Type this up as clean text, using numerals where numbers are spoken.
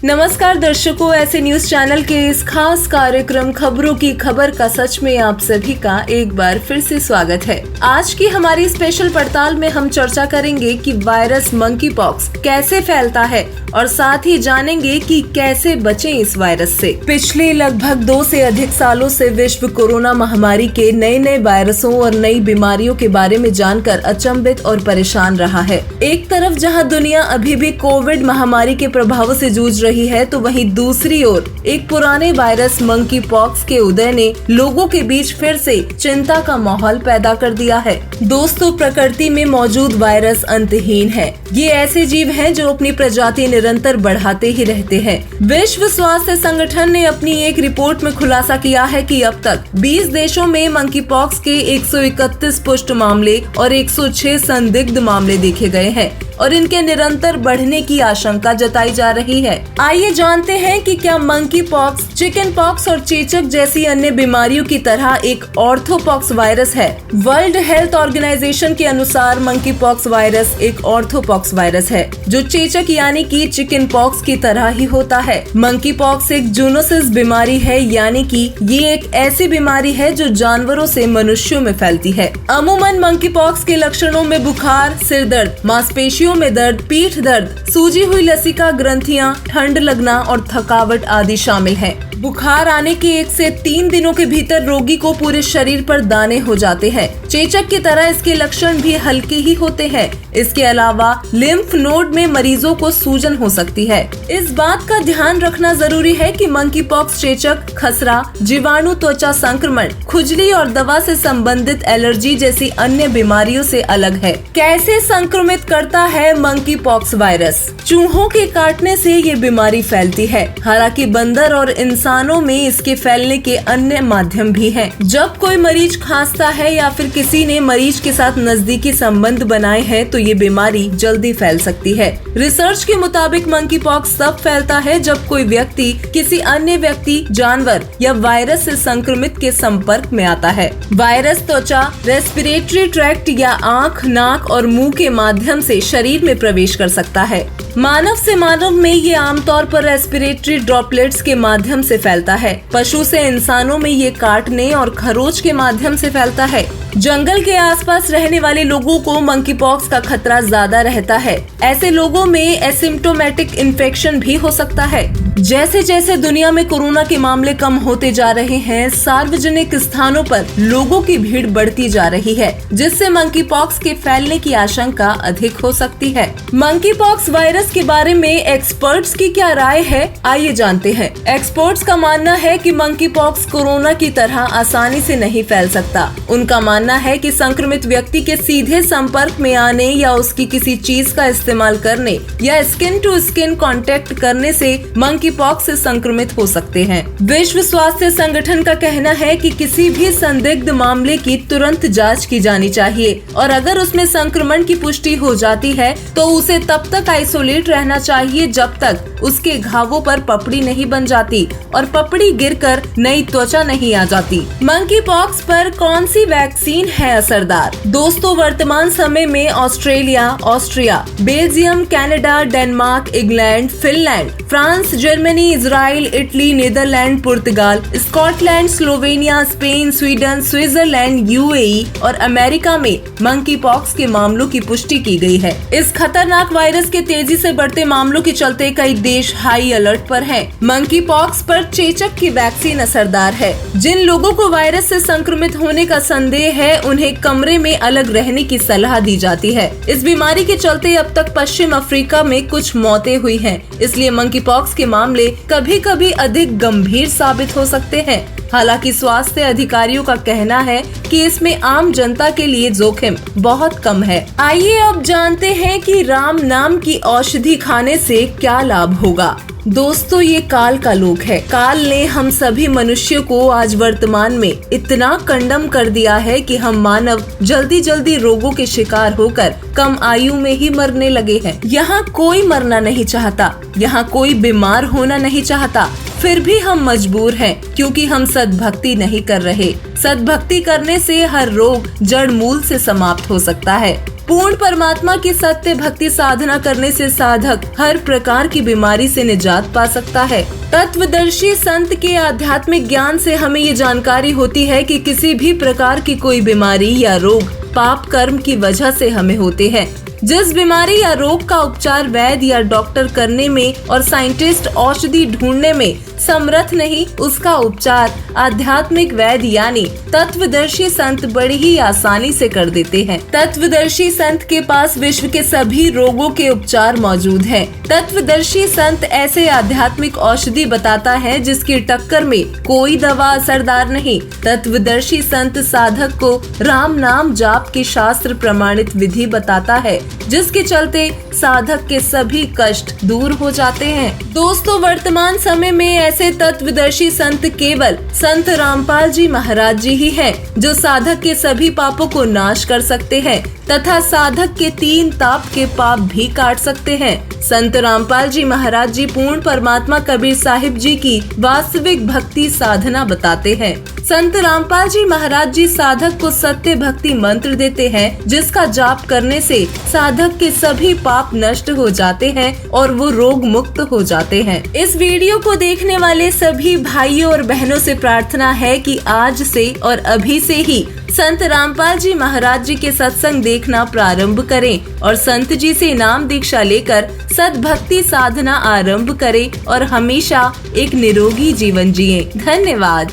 नमस्कार दर्शकों, ऐसे न्यूज चैनल के इस खास कार्यक्रम खबरों की खबर का सच में आप सभी का एक बार फिर से स्वागत है। आज की हमारी स्पेशल पड़ताल में हम चर्चा करेंगे कि वायरस मंकी पॉक्स कैसे फैलता है और साथ ही जानेंगे कि कैसे बचें इस वायरस से। पिछले लगभग 2 से अधिक सालों से विश्व कोरोना महामारी के नए वायरसों और नई बीमारियों के बारे में जानकर अचंभित और परेशान रहा है। एक तरफ जहां दुनिया अभी भी कोविड महामारी के प्रभावों से जूझ रही है, तो वहीं दूसरी ओर एक पुराने वायरस मंकी पॉक्स के उदय ने लोगों के बीच फिर से चिंता का माहौल पैदा कर दिया है। दोस्तों, प्रकृति में मौजूद वायरस अंतहीन है। ये ऐसे जीव हैं जो अपनी प्रजाति निरंतर बढ़ाते ही रहते हैं। विश्व स्वास्थ्य संगठन ने अपनी एक रिपोर्ट में खुलासा किया है कि अब तक 20 देशों में मंकी पॉक्स के 131 पुष्ट मामले और 106 संदिग्ध मामले देखे गए हैं और इनके निरंतर बढ़ने की आशंका जताई जा रही है। आइए जानते हैं कि क्या मंकी पॉक्स, चिकन पॉक्स और चेचक जैसी अन्य बीमारियों की तरह एक ऑर्थोपॉक्स वायरस है। वर्ल्ड हेल्थ ऑर्गेनाइजेशन के अनुसार मंकी पॉक्स वायरस एक ऑर्थोपॉक्स वायरस है जो चेचक यानी कि चिकन पॉक्स की तरह ही होता है। मंकी पॉक्स एक जूनोसिस बीमारी है, यानी कि ये एक ऐसी बीमारी है जो जानवरों से मनुष्यों में फैलती है। अमूमन मंकी पॉक्स के लक्षणों में बुखार, सिर दर्द, मांसपेशियों में दर्द, पीठ दर्द, सूजी हुई लसिका ग्रंथियां, ठंड लगना और थकावट आदि शामिल है। बुखार आने के 1 से 3 दिनों के भीतर रोगी को पूरे शरीर पर दाने हो जाते हैं। चेचक की तरह इसके लक्षण भी हल्के ही होते हैं। इसके अलावा लिम्फ नोड में मरीजों को सूजन हो सकती है। इस बात का ध्यान रखना जरूरी है कि मंकी पॉक्स चेचक, खसरा, जीवाणु, त्वचा संक्रमण, खुजली और दवा से संबंधित एलर्जी जैसी अन्य बीमारियों से अलग है। कैसे संक्रमित करता है मंकी पॉक्स वायरस? चूहों के काटने से ये बीमारी फैलती है। हालांकि बंदर और इंसानों में इसके फैलने के अन्य माध्यम भी हैं। जब कोई मरीज खांसता है या फिर किसी ने मरीज के साथ नजदीकी संबंध बनाए हैं तो ये बीमारी जल्दी फैल सकती है। रिसर्च के मुताबिक मंकी पॉक्स तब फैलता है जब कोई व्यक्ति किसी अन्य व्यक्ति, जानवर या वायरस से संक्रमित के संपर्क में आता है। वायरस त्वचा, रेस्पिरेटरी ट्रैक्ट या आँख, नाक और मुंह के माध्यम से शरीर में प्रवेश कर सकता है। मानव से मानव में ये आमतौर पर रेस्पिरेटरी ड्रॉपलेट्स के माध्यम से फैलता है। पशु से इंसानों में ये काटने और खरोच के माध्यम से फैलता है। जंगल के आसपास रहने वाले लोगों को मंकी पॉक्स का खतरा ज्यादा रहता है। ऐसे लोगों में एसिम्प्टोमेटिक इन्फेक्शन भी हो सकता है। जैसे जैसे दुनिया में कोरोना के मामले कम होते जा रहे हैं, सार्वजनिक स्थानों पर लोगों की भीड़ बढ़ती जा रही है, जिससे मंकी पॉक्स के फैलने की आशंका अधिक हो सकती है। मंकी पॉक्स वायरस के बारे में एक्सपर्ट्स की क्या राय है, आइए जानते हैं। एक्सपर्ट्स का मानना है कि मंकी पॉक्स कोरोना की तरह आसानी से नहीं फैल सकता। उनका मानना है कि संक्रमित व्यक्ति के सीधे संपर्क में आने या उसकी किसी चीज का इस्तेमाल करने या स्किन टू स्किन कांटेक्ट करने से मंकी पॉक्स से संक्रमित हो सकते हैं। विश्व स्वास्थ्य संगठन का कहना है कि किसी भी संदिग्ध मामले की तुरंत जांच की जानी चाहिए और अगर उसमें संक्रमण की पुष्टि हो जाती है तो उसे तब तक आइसोलेट रहना चाहिए जब तक उसके घावों पर पपड़ी नहीं बन जाती और पपड़ी गिरकर नई त्वचा नहीं आ जाती। मंकी पॉक्स पर कौन सी वैक्सीन है असरदार? दोस्तों, वर्तमान समय में Australia, Austria, Belgium, Canada, Denmark, England, Finland, France, Germany, Israel, Italy, Netherland, पुर्तगाल, Scotland, Slovenia, Spain, Sweden, Switzerland, UAE और अमेरिका में मंकी पॉक्स के मामलों की पुष्टि की गई है। इस खतरनाक वायरस के तेजी से बढ़ते मामलों के चलते कई देश हाई अलर्ट पर हैं। मंकी पॉक्स पर चेचक की वैक्सीन असरदार है। जिन लोगों को वायरस से संक्रमित होने का संदेह है, उन्हें कमरे में अलग रहने की सलाह दी जाती है। इस बीमारी के चलते अब तक पश्चिम अफ्रीका में कुछ मौतें हुई हैं। इसलिए मंकी पॉक्स के मामले कभी-कभी अधिक गंभीर साबित हो सकते हैं। हालांकि स्वास्थ्य अधिकारियों का कहना है कि इसमें आम जनता के लिए जोखिम बहुत कम है। आइए अब जानते हैं कि राम नाम की औषधि खाने से क्या लाभ होगा। दोस्तों, ये काल का लोक है। काल ने हम सभी मनुष्यों को आज वर्तमान में इतना कंडम कर दिया है कि हम मानव जल्दी जल्दी रोगों के शिकार होकर कम आयु में ही मरने लगे हैं। यहाँ कोई मरना नहीं चाहता, यहाँ कोई बीमार होना नहीं चाहता, फिर भी हम मजबूर हैं क्योंकि हम सद्भक्ति नहीं कर रहे। सद्भक्ति करने से हर रोग जड़ मूल से समाप्त हो सकता है। पूर्ण परमात्मा की सत्य भक्ति साधना करने से साधक हर प्रकार की बीमारी से निजात पा सकता है। तत्वदर्शी संत के आध्यात्मिक ज्ञान से हमें ये जानकारी होती है कि किसी भी प्रकार की कोई बीमारी या रोग पाप कर्म की वजह से हमें होते हैं। जिस बीमारी या रोग का उपचार वैद्य या डॉक्टर करने में और साइंटिस्ट औषधि ढूंढने में समर्थ नहीं, उसका उपचार आध्यात्मिक वैद्य यानी तत्वदर्शी संत बड़ी ही आसानी से कर देते हैं। तत्वदर्शी संत के पास विश्व के सभी रोगों के उपचार मौजूद हैं। तत्वदर्शी संत ऐसे आध्यात्मिक औषधि बताता है जिसकी टक्कर में कोई दवा असरदार नहीं। तत्वदर्शी संत साधक को राम नाम जाप की शास्त्र प्रमाणित विधि बताता है, जिसके चलते साधक के सभी कष्ट दूर हो जाते हैं। दोस्तों, वर्तमान समय में ऐसे तत्वदर्शी संत केवल संत रामपाल जी महाराज जी ही हैं, जो साधक के सभी पापों को नाश कर सकते हैं तथा साधक के 3 ताप के पाप भी काट सकते हैं। संत रामपाल जी महाराज जी पूर्ण परमात्मा कबीर साहिब जी की वास्तविक भक्ति साधना बताते हैं। संत रामपाल जी महाराज जी साधक को सत्य भक्ति मंत्र देते हैं, जिसका जाप करने से साधक के सभी पाप नष्ट हो जाते हैं और वो रोग मुक्त हो जाते हैं। इस वीडियो को देखने वाले सभी भाइयों और बहनों से प्रार्थना है कि आज से और अभी से ही संत रामपाल जी महाराज जी के सत्संग देखना प्रारंभ करें और संत जी से नाम दीक्षा लेकर सद्भक्ति साधना आरंभ करें और हमेशा एक निरोगी जीवन जिएं। धन्यवाद।